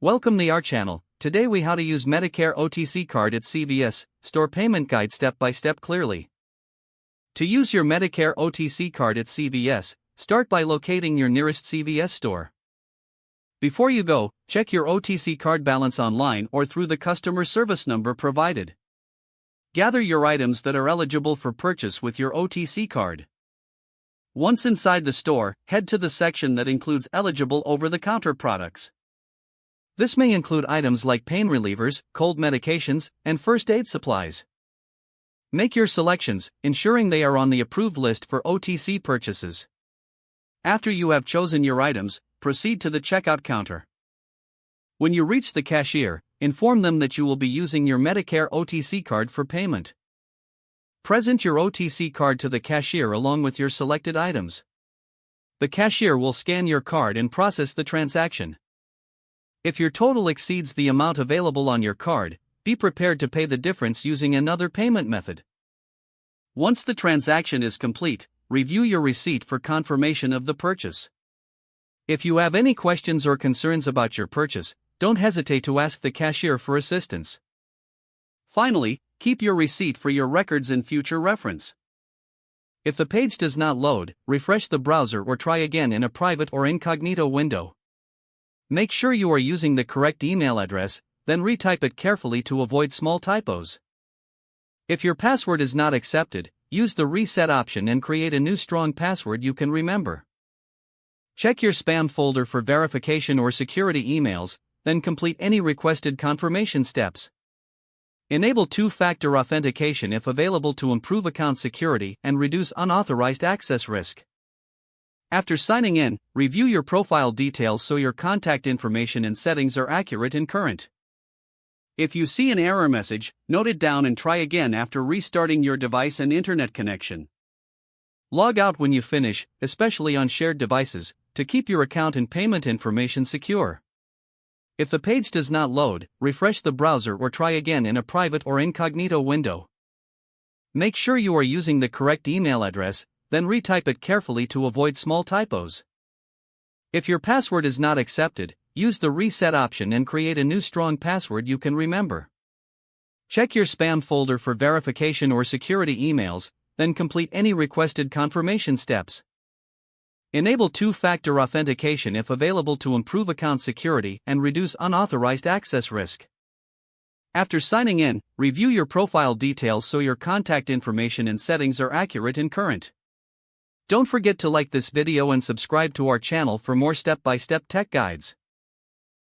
Welcome to our channel. Today we how to use Medicare OTC card at CVS, store payment guide step by step clearly. To use your Medicare OTC card at CVS, start by locating your nearest CVS store. Before you go, check your OTC card balance online or through the customer service number provided. Gather your items that are eligible for purchase with your OTC card. Once inside the store, head to the section that includes eligible over-the-counter products. This may include items like pain relievers, cold medications, and first aid supplies. Make your selections, ensuring they are on the approved list for OTC purchases. After you have chosen your items, proceed to the checkout counter. When you reach the cashier, inform them that you will be using your Medicare OTC card for payment. Present your OTC card to the cashier along with your selected items. The cashier will scan your card and process the transaction. If your total exceeds the amount available on your card, be prepared to pay the difference using another payment method. Once the transaction is complete, review your receipt for confirmation of the purchase. If you have any questions or concerns about your purchase, don't hesitate to ask the cashier for assistance. Finally, keep your receipt for your records and future reference. If the page does not load, refresh the browser or try again in a private or incognito window. Make sure you are using the correct email address, then retype it carefully to avoid small typos. If your password is not accepted, use the reset option and create a new strong password you can remember. Check your spam folder for verification or security emails, then complete any requested confirmation steps. Enable two-factor authentication if available to improve account security and reduce unauthorized access risk. After signing in, review your profile details so your contact information and settings are accurate and current. If you see an error message, note it down and try again after restarting your device and internet connection. Log out when you finish, especially on shared devices, to keep your account and payment information secure. If the page does not load, refresh the browser or try again in a private or incognito window. Make sure you are using the correct email address, then retype it carefully to avoid small typos. If your password is not accepted, use the reset option and create a new strong password you can remember. Check your spam folder for verification or security emails, then complete any requested confirmation steps. Enable two-factor authentication if available to improve account security and reduce unauthorized access risk. After signing in, review your profile details so your contact information and settings are accurate and current. Don't forget to like this video and subscribe to our channel for more step-by-step tech guides.